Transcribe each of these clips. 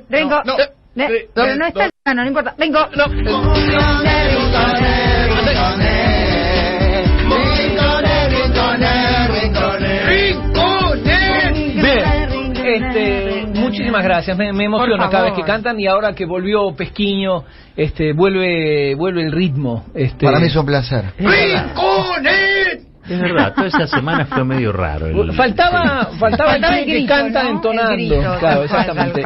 Ringo, pero no está, no importa. Ringo, muchísimas gracias, me emociona cada vez que cantan, y ahora que volvió Pesquiño, vuelve el ritmo. Para mí es un placer. ¡Rinconet! Es verdad, toda esa semana fue medio raro. Faltaba el que canta, ¿no? Entonando. Claro, exactamente.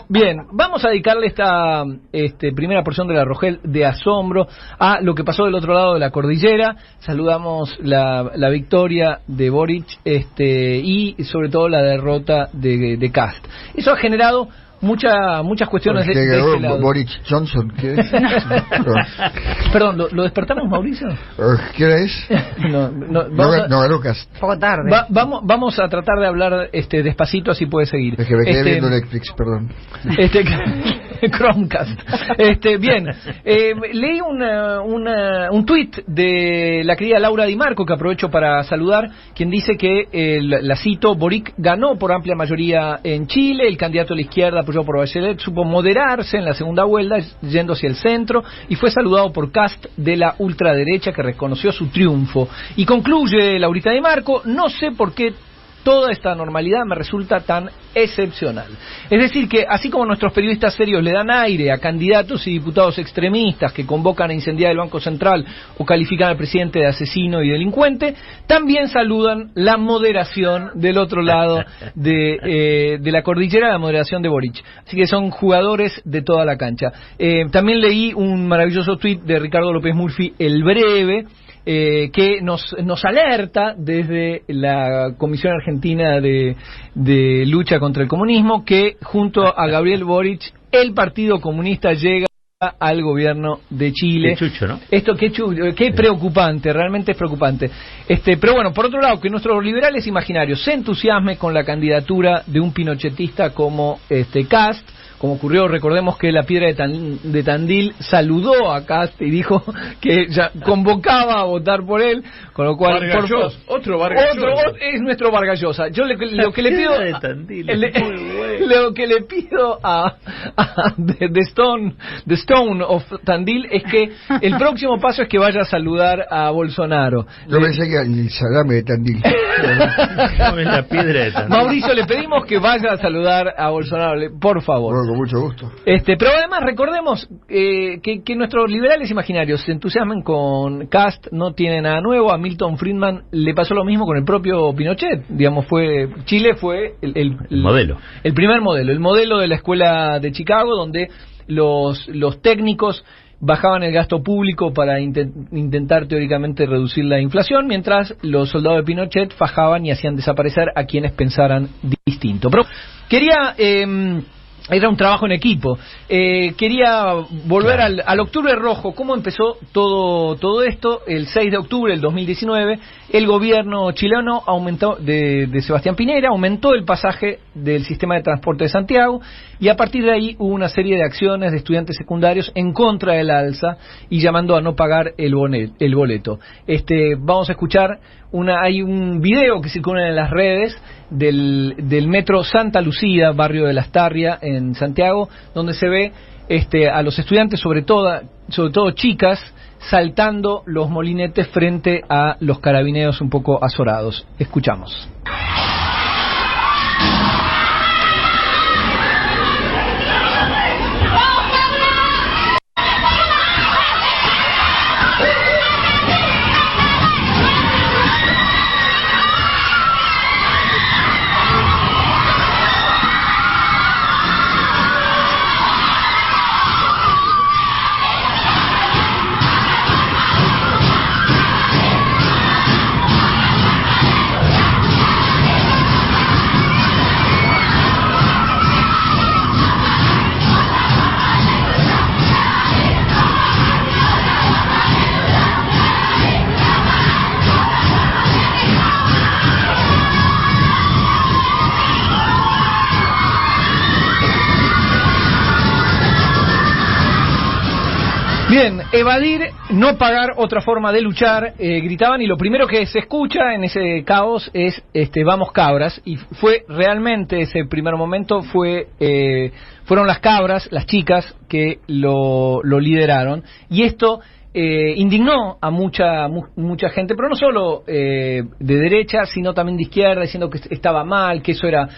Bien, vamos a dedicarle esta primera porción de la Rogel de asombro a lo que pasó del otro lado de la cordillera. Saludamos la victoria de Boric y sobre todo la derrota de Kast. Eso ha generado muchas cuestiones de este lado. Boris Johnson, ¿qué es? Perdón, ¿lo despertamos, Mauricio? ¿Qué hora es? No, Lucas. Poco tarde. Vamos a tratar de hablar despacito, así puede seguir. Es que me quedé viendo Netflix, perdón. Chromecast. Bien, leí un tuit de la querida Laura Di Marco, que aprovecho para saludar, quien dice que, la cito, Boric ganó por amplia mayoría en Chile, el candidato de la izquierda apoyado por Bachelet supo moderarse en la segunda vuelta, yendo hacia el centro, y fue saludado por Kast de la ultraderecha, que reconoció su triunfo. Y concluye Laurita Di Marco: no sé por qué toda esta normalidad me resulta tan excepcional. Es decir, que así como nuestros periodistas serios le dan aire a candidatos y diputados extremistas que convocan a incendiar el Banco Central o califican al presidente de asesino y delincuente, también saludan la moderación del otro lado de la cordillera, la moderación de Boric. Así que son jugadores de toda la cancha. También leí un maravilloso tuit de Ricardo López Murphy, el breve, que nos alerta desde la Comisión Argentina de Lucha contra el Comunismo, que junto a Gabriel Boric el Partido Comunista llega al gobierno de Chile. Qué chucho, ¿no? Esto qué preocupante, realmente es preocupante. Pero bueno, por otro lado, que nuestros liberales imaginarios se entusiasmen con la candidatura de un pinochetista como Kast. Como ocurrió, recordemos que la Piedra de Tandil saludó a Kast y dijo que ya convocaba a votar por él, con lo cual otro Vargas Llosa. Es nuestro Vargas Llosa. Yo lo que le pido lo que le pido a The Stone of Tandil es que el próximo paso es que vaya a saludar a Bolsonaro. Yo pensé que el salame de Tandil. La Piedra de Tandil. Mauricio, le pedimos que vaya a saludar a Bolsonaro, por favor. Bueno, con mucho gusto. Pero además recordemos que nuestros liberales imaginarios se entusiasmen con Kast, no tiene nada nuevo. A Milton Friedman le pasó lo mismo con el propio Pinochet. Digamos, Chile fue el modelo. El primer modelo, el modelo de la escuela de Chicago, donde los técnicos bajaban el gasto público para intentar teóricamente reducir la inflación, mientras los soldados de Pinochet fajaban y hacían desaparecer a quienes pensaran distinto. Pero quería... era un trabajo en equipo. Quería volver al Octubre Rojo. ¿Cómo empezó todo esto? El 6 de octubre del 2019, el gobierno chileno de Sebastián Piñera aumentó el pasaje del sistema de transporte de Santiago, y a partir de ahí hubo una serie de acciones de estudiantes secundarios en contra del alza y llamando a no pagar el boleto. Vamos a escuchar hay un video que circula en las redes del metro Santa Lucía, barrio de Lastarria, en Santiago, donde se ve a los estudiantes, sobre todo chicas, saltando los molinetes frente a los carabineros un poco azorados. Escuchamos. Bien, evadir, no pagar, otra forma de luchar, gritaban, y lo primero que se escucha en ese caos es vamos cabras, y fue realmente ese primer momento fueron las cabras, las chicas que lo lideraron, y esto indignó a mucha gente, pero no solo de derecha, sino también de izquierda, diciendo que estaba mal, que eso era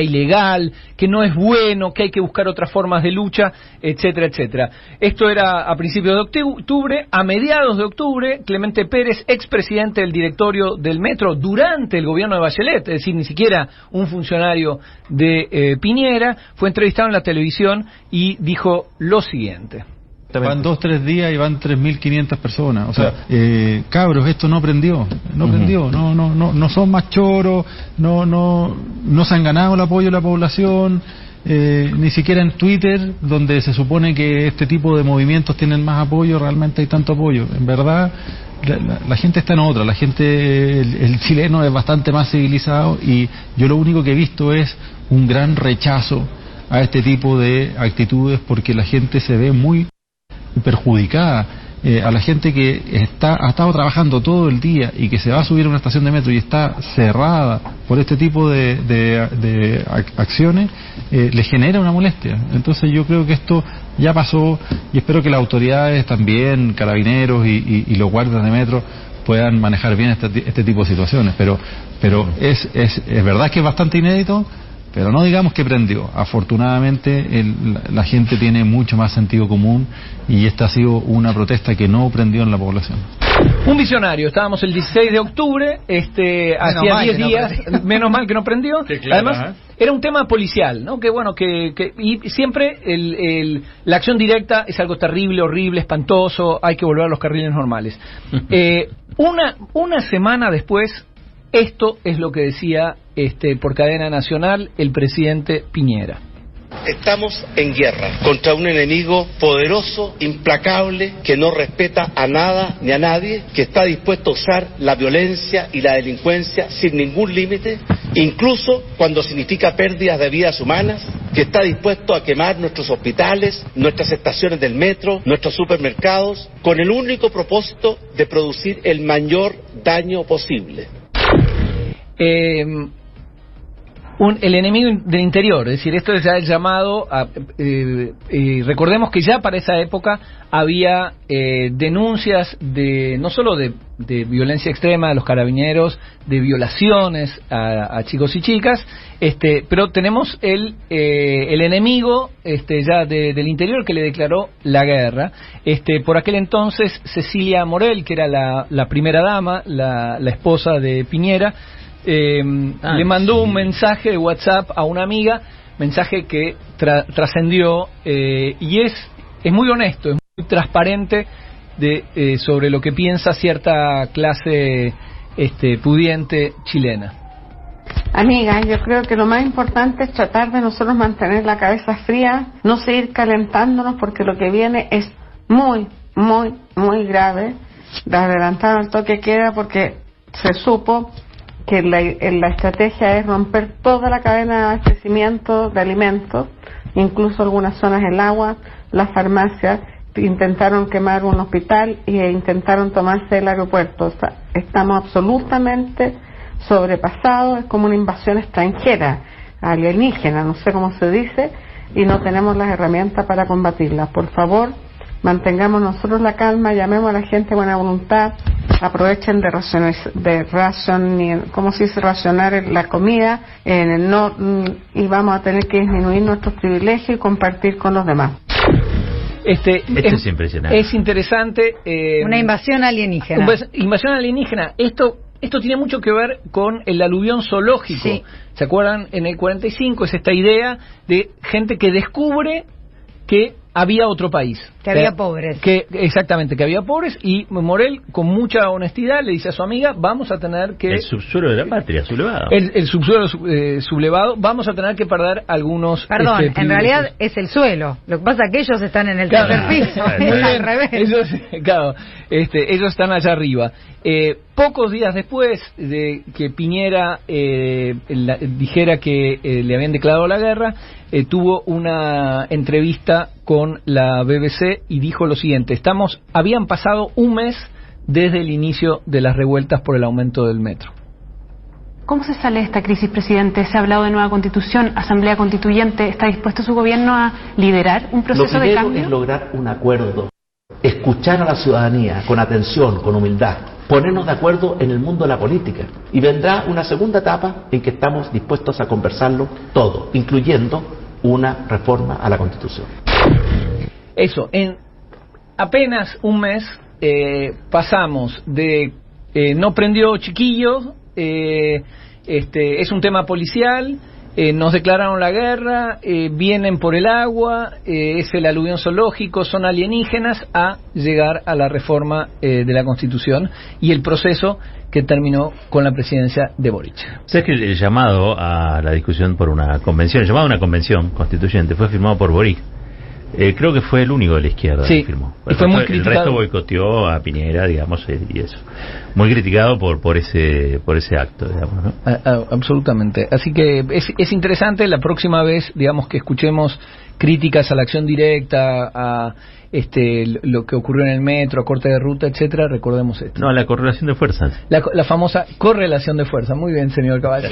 ilegal, que no es bueno, que hay que buscar otras formas de lucha, etcétera, etcétera. Esto era a principios de octubre. A mediados de octubre, Clemente Pérez, expresidente del directorio del Metro durante el gobierno de Bachelet, es decir, ni siquiera un funcionario de Piñera, fue entrevistado en la televisión y dijo lo siguiente. Van 2-3 días y van 3.500 personas. O sea, cabros, esto no prendió, no son más choros, no se han ganado el apoyo de la población, ni siquiera en Twitter, donde se supone que este tipo de movimientos tienen más apoyo, realmente hay tanto apoyo. En verdad, la gente está en otra, la gente, el chileno es bastante más civilizado, y yo lo único que he visto es un gran rechazo a este tipo de actitudes, porque la gente se ve muy perjudicada. A la gente que ha estado trabajando todo el día y que se va a subir a una estación de metro y está cerrada por este tipo de acciones, le genera una molestia. Entonces yo creo que esto ya pasó, y espero que las autoridades también, carabineros y los guardias de metro, puedan manejar bien este tipo de situaciones. Pero es verdad que es bastante inédito, pero no digamos que prendió. Afortunadamente la gente tiene mucho más sentido común, y esta ha sido una protesta que no prendió en la población. Un visionario, estábamos el 16 de octubre, hacía 10 días, menos mal que no prendió. Claro, además, era un tema policial, ¿no? Que bueno, y siempre la acción directa es algo terrible, horrible, espantoso, hay que volver a los carriles normales. Una semana después, esto es lo que decía por cadena nacional el presidente Piñera. Estamos en guerra contra un enemigo poderoso, implacable, que no respeta a nada ni a nadie, que está dispuesto a usar la violencia y la delincuencia sin ningún límite, incluso cuando significa pérdidas de vidas humanas, que está dispuesto a quemar nuestros hospitales, nuestras estaciones del metro, nuestros supermercados, con el único propósito de producir el mayor daño posible. El enemigo del interior, es decir, esto es ya el llamado recordemos que ya para esa época había denuncias no solo de violencia extrema de los carabineros, de violaciones a chicos y chicas, pero tenemos el enemigo ya del interior, que le declaró la guerra. Por aquel entonces, Cecilia Morel, que era la primera dama, la esposa de Piñera, le mandó un mensaje de WhatsApp a una amiga, mensaje que trascendió, y es muy honesto, es muy transparente sobre lo que piensa cierta clase pudiente chilena. Amiga, yo creo que lo más importante es tratar de nosotros mantener la cabeza fría, no seguir calentándonos, porque lo que viene es muy, muy, muy grave. De adelantar el toque queda, porque se supo que la estrategia es romper toda la cadena de abastecimiento de alimentos, incluso algunas zonas del agua, las farmacias. Intentaron quemar un hospital e intentaron tomarse el aeropuerto. O sea, estamos absolutamente sobrepasados, es como una invasión extranjera, alienígena, no sé cómo se dice, y no tenemos las herramientas para combatirla. Por favor, mantengamos nosotros la calma, llamemos a la gente de buena voluntad, aprovechen racionar la comida, y vamos a tener que disminuir nuestros privilegios y compartir con los demás. Esto es impresionante. Es interesante. Una invasión alienígena. Invasión alienígena. Esto tiene mucho que ver con el aluvión zoológico. Sí. ¿Se acuerdan? En el 45 es esta idea de gente que descubre que había otro país. Que había pobres. Exactamente, que había pobres, y Morel, con mucha honestidad, le dice a su amiga, vamos a tener que... El subsuelo de la patria, sublevado. El subsuelo sublevado, vamos a tener que perder algunos... Perdón, en realidad es el suelo. Lo que pasa es que ellos están en el tercer piso. Es al revés. Ellos están allá arriba. Pocos días después de que Piñera dijera que le habían declarado la guerra, tuvo una entrevista con la BBC y dijo lo siguiente: habían pasado un mes desde el inicio de las revueltas por el aumento del metro. ¿Cómo se sale de esta crisis, presidente? Se ha hablado de nueva constitución, asamblea constituyente. ¿Está dispuesto su gobierno a liderar un proceso de cambio? Lo primero es lograr un acuerdo, escuchar a la ciudadanía con atención, con humildad, ponernos de acuerdo en el mundo de la política. Y vendrá una segunda etapa en que estamos dispuestos a conversarlo todo, incluyendo una reforma a la Constitución. Eso, en apenas un mes pasamos de no prendió Chiquillo, es un tema policial, nos declararon la guerra, vienen por el agua, es el aluvión zoológico, son alienígenas, a llegar a la reforma de la Constitución y el proceso que terminó con la presidencia de Boric. ¿Sabes que el llamado a la discusión por una convención, el llamado a una convención constituyente fue firmado por Boric? Creo que fue el único de la izquierda que firmó. Y fue muy criticado. El resto boicoteó a Piñera, digamos, y eso. Muy criticado por ese acto, digamos, ¿no? Absolutamente. Así que es interesante la próxima vez, digamos, que escuchemos críticas a la acción directa, a lo que ocurrió en el metro, a corte de ruta, etcétera, recordemos esto. No, la correlación de fuerzas. La famosa correlación de fuerzas. Muy bien, señor Caballo.